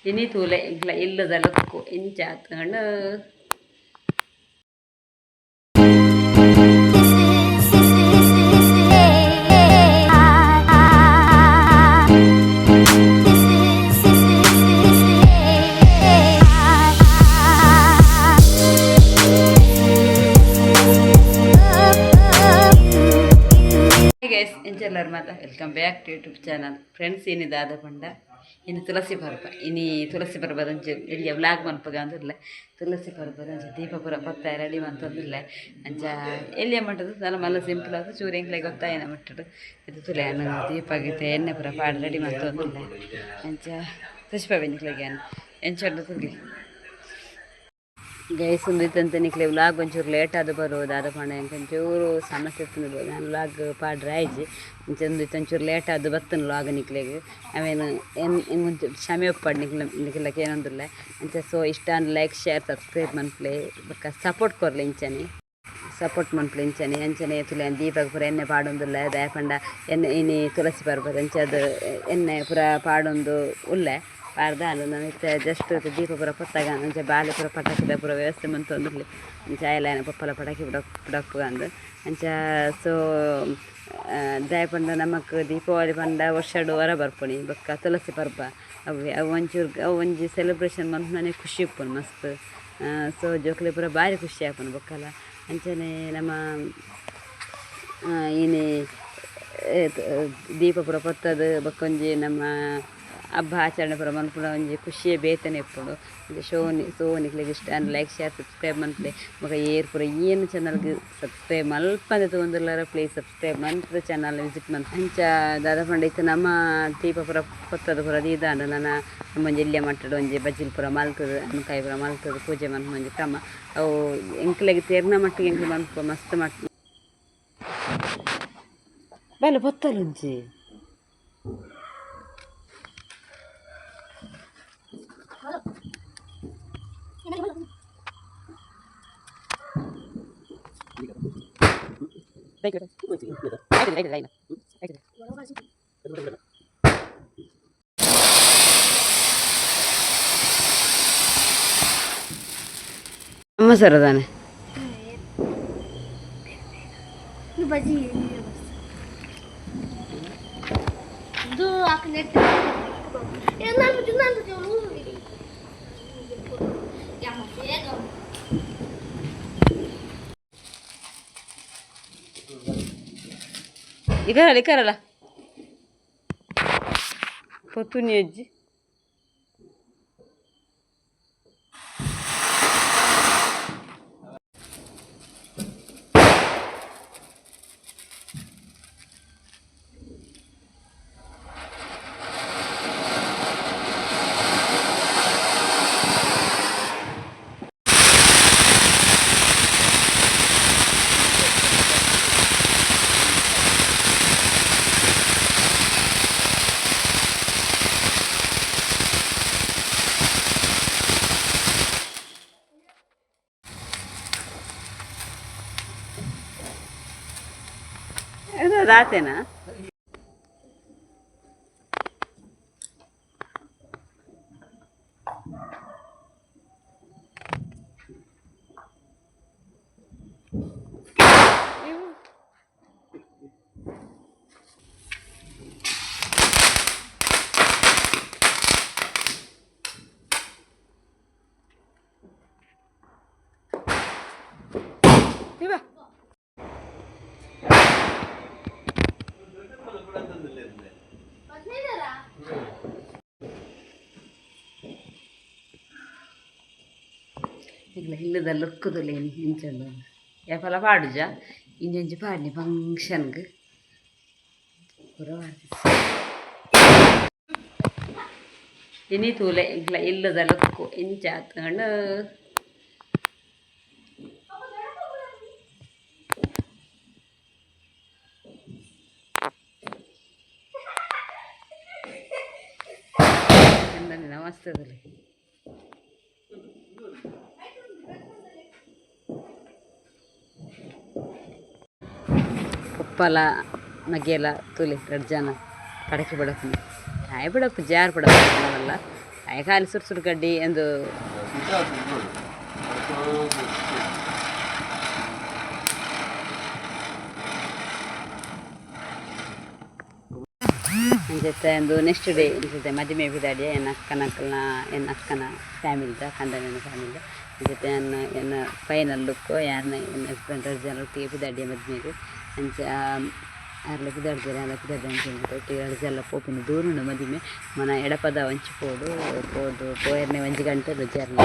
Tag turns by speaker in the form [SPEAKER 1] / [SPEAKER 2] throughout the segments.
[SPEAKER 1] ಇನಿ ತೂಲೆ ಇಗ್ಲ ಇಲ್ಲದ ಲಕ್ಕು ಇಂಚಾತ್ಕಂಡು ಎಂಚೆಲ್ಲರು ಮಾತ welcome back to YouTube channel friends ಏನಿದೆ ಆದ ಪಂಡ ಇನ್ನು ತುಳಸಿ ಪರ್ಬ ತುಳಸಿ ಪರ್ಬದ ಎಲ್ಲಿಯ ವ್ಲಾಗ್ ಮನ್ಪಗ ಅಂದಿರಲ್ಲ ತುಳಸಿ ಪರ್ಬದ ಅಂಚ ದೀಪ ಪುರ ಪತ್ತ ರೆಡಿ ಮಂತಂದಿಲ್ಲ ಅಂಚ ಎಲ್ಲಿಯ ಮಟ್ಟದು ನಾನು ಮಲ್ಲ ಸಿಂಪಲ್ ಅದು ಚೂರು ಎಂಕ್ಲೆ ಗೊತ್ತಾಯನ ಮಟ್ಟದು ಇದು ತುಲೆ ಅನ್ನ ದೀಪ ಗೀತೆ ಎಣ್ಣೆ ಪುರ ಪಾಡು ರೆಡಿ ಮಂತಂದಿಲ್ಲ ಅಂಚ ತುಷ್ಪ ಬೆನ್ನಿಕ್ಲೆಗೆ ಎಂಚಂಡು ತುಲಿ ಗೈಸ್ ಒಂದಿತ್ತಂತ ನಿಕ್ಲೆ ವ್ಲಾಗ್ ಒಂಚೂರು ಲೇಟ್ ಆದ ಬರೋದು ಆದ ಪಂಡ ಒಂಚೂರು ಸಮಸ್ಯೆ ಇತ್ತು ನಾನು ವ್ಲಾಗ್ ಪಾಡ್ರೆ ಆಯ್ಜಿ ಒಂದಿತ್ತು ಒಂಚೂರು ಲೇಟ್ ಆದ ಬರ್ತನು ವ್ಲಾಗ್ ನಿಕ್ಲೆಗೆ ಅವೇನು ಒಂಚೂರು ಕ್ಷಮೆ ಒಪ್ಪಾಡು ನಿಕ್ಲಕ್ಕೆ ಏನೊಂದಿಲ್ಲ ಅಂಚ ಸೊ ಇಷ್ಟ ಲೈಕ್ ಶೇರ್ ಸಬ್ಸ್ಕ್ರೈಬ್ ಮನ್ಪ್ಲೆ ಬಕ್ಕ ಸಪೋರ್ಟ್ ಕೊರ್ಲೆ ಇಂಚನೆ ಸಪೋರ್ಟ್ ಮನ್ಪ್ಲೆ ಅಂಚನೆ ತುಲೆ ದೀಪಕ್ಕೆ ಪೂರ ಎಣ್ಣೆ ಪಾಡೊಂದಿಲ್ಲ ದಯ ಪಂಡ ಎಣ್ಣೆ ಇನಿ ತುಳಸಿ ಬರ್ಬೋದು ಅಂಚೆ ಅದು ಎಣ್ಣೆ ಪೂರ ಪಾಡೊಂದು ಉಲ್ಲೆ ಪಾರ್ದ ಅಲ್ಲ ನಾನು ಜಸ್ಟ್ ದೀಪ ಪೂರ ಪತ್ತಾಗ ಅಂಚೆ ಬಾಲೆ ಪೂರ ಪಟಾಕಿದ ಪೂರ ವ್ಯವಸ್ಥೆ ಮಂತೊಂದಿರ್ಲಿ ಅಂಚ ಆಯಲಾಯನ ಪಪ್ಪಲ ಪಟಾಕಿ ಬಿಡಪ್ಪು ಅಂದು ಅಂಚ ಸೊ ದಯ ಪಂಡ ನಮಕ್ ದೀಪಾವಳಿ ಪಂಡ ವರ್ಷಡು ಹೊರ ಬರ್ಪುಣಿ ಬೊಕ್ಕ ತುಳಸಿ ಪರ್ಬ ಅವು ಒಂಚೂರು ಅವು ಒಂಜಿ ಸೆಲೆಬ್ರೇಷನ್ ಮಂತ್ ನನಗೆ ಖುಷಿ ಇಪ್ಪುನು ಮಸ್ತ್ ಸೊ ಜೋಕ್ಲೆ ಪೂರ ಭಾರಿ ಖುಷಿ ಆಪುನು ಬೊಕ್ಕಲ್ಲ ಅಂಚನೆ ನಮ್ಮ ಇನಿ ದೀಪ ಪೂರ ಪತ್ತದು ಬೊಕ್ಕೊಂಜಿ ನಮ್ಮ ಹಬ್ಬ ಆಚರಣೆ ಪೂರ ಮನ್ಪುನ ಒಂಜಿ ಖುಷಿಯ ಬೇತನೆ ಇಪ್ಪುಂಡು ಸೋನಿಕ್ಲೆಗ್ ಇಷ್ಟ ಲೈಕ್ ಶೇರ್ ಸಬ್ಸ್ಕ್ರೈಬ್ ಮನ್ಪಲೆ ಮಗ ಏರ್ ಪೂರ ಏನು ಚಾನಲ್ಗೆ ಸಬ್ಸ್ಕ್ರೈಬ್ ಮಲ್ಪಂದೆ ತೊಂದಿರ್ಲಾರ ಪ್ಲೀಸ್ ಸಬ್ಸ್ಕ್ರೈಬ್ ಮನ್ಪದ ಚಾನಲ್ ವಿಸಿಟ್ ಮನ್ಪ ಅಂಚ ದಾದ ಪಂಡ ಇತ್ತು ನಮ್ಮ ದೀಪ ಪೂರ ಪತ್ತದ ಪೂರ ಇದಾಂಡು ನಾನು ನಮ್ಮೊಂಜಿ ಎಲ್ಲಿಯ ಮಟ್ಟಡು ಒಂಜಿ ಬಜ್ಜಿಲ್ ಪೂರ ಮಲ್ತದು ಅನ್ಕಾಯಿ ಪೂರ ಮಲ್ತದು ಪೂಜೆ ಮನ್ಪು ಒಂಜಿ ಕ್ರಮ ಅವು ಎಂಕ್ಲೆಗೆ ತೇರ್ನ ಮಟ್ಟಿಗೆ ಎಂಕ್ಲೆ ಮನ್ಪು ಮಸ್ತ್ ಮಟ್ಟ ಬಲ್ಲ ಬತ್ತಲುಂಚಿ ಅಮ್ಮ ಸರ್ ಅದಾನೆ ಇಕರಲ್ಲ ಪೊತ್ತುನಿ ಅಜ್ಜಿ ಅದಾತೇನಾ ಇಲ್ಲ ಇಲ್ಲದ ಲುಕ್ಕುದಲ್ಲೇನು ಹಿಂಚಂಡು ಯಾಪಲ ಪಾಡುಜ ಇಂಜೊಂಜಿ ಪಾಡ್ನಿ ಫಂಕ್ಷನ್ಗೆ ಪೂರ ಇನಿ ತೂಲೆ ಇಗ್ಲ ಇಲ್ಲದ ಲುಕ್ಕು ಇಂಚಾತ್ಕಂಡು ನಮಸ್ತದಲ್ಲಿ ಪಪ್ಪಲ ನಗೆಲ ತುಲಿ 2 ಜನ ಪಡಕಿ ಬಿಡಪ್ಪು ಆಯ್ ಬಿಡಪ್ಪು ಜಾರು ಬಿಡಪ್ಪಲ್ಲ ಕಾಲು ಸುರು ಗಡ್ಡಿ ಎಂದು ಅಂಚೆ ಒಂದು ನೆಕ್ಸ್ಟ್ ಡೇ ಜೊತೆ ಮದುವೆ ಬಿದಾಡಿ ಎನ್ನ ಅಕ್ಕನ ಫ್ಯಾಮಿಲಿದ ಕಂದನ ಫ್ಯಾಮಿಲಿದ ಜೊತೆ ಎನ್ನ ಫೈನಲ್ ಲುಕ್ ಯಾರನ್ನ ಎನ್ನ ಹಸ್ಬೆಂಡ್ ಜನ ಒಟ್ಟಿಗೆ ಬಿದಾಡಿಯ ಮದುವೆಗೆ ಅಂಚೆ ಅರ್ಲ ಬಿದಾಡ್ತಾರೆ ಅಲ್ಲ ಬಿದಾಡಿ ಅಂತ ಒಟ್ಟಿಗೆ ಅರ್ಜೆಲ್ಲ ಪೋಪಿನ ದೂರುಂಡು ಮದುವೆ ಮನ ಎಡಪದ ವಂಚಿ ಪೋದು ಪೋಯರ್ನೆ 1 ಗಂಟೆ ರುಚಿಯರ್ನ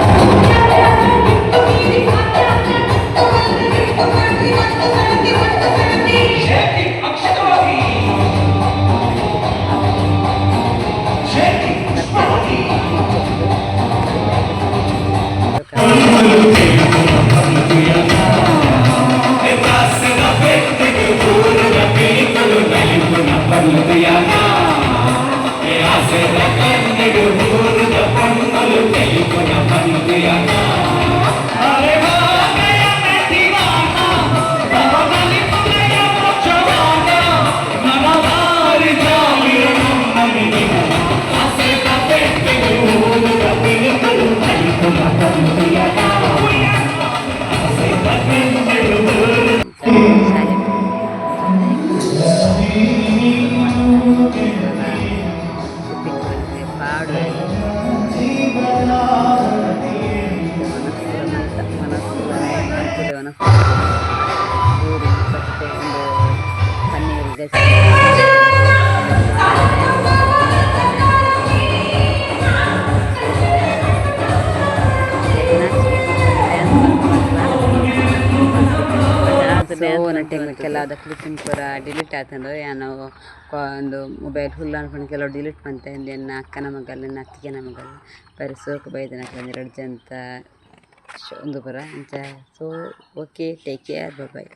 [SPEAKER 1] ಕೆಲವು ಕ್ಲಿಪ್ಪಿಂಗ್ ಪೂರ ಡಿಲೀಟ್ ಆತಂದು ಏನು ಒಂದು ಮೊಬೈಲ್ ಫುಲ್ ಅನ್ಕೊಂಡು ಕೆಲವು ಡಿಲೀಟ್ ಮಾಡ್ತಾ ಎನ್ನ ಅಕ್ಕನ ಮಗಲ್ಲ ಎನ್ನ ಅತ್ತಿಗೆನ ಮಗಲ್ಲ ಬರೀ ಸೋಕು ಬೈದನ 2 ಜನ ಒಂದು ಪುರ ಅಂಚ ಸೊ ಓಕೆ ಟೇಕ್ ಕೇರ್ ಬಾಯ್.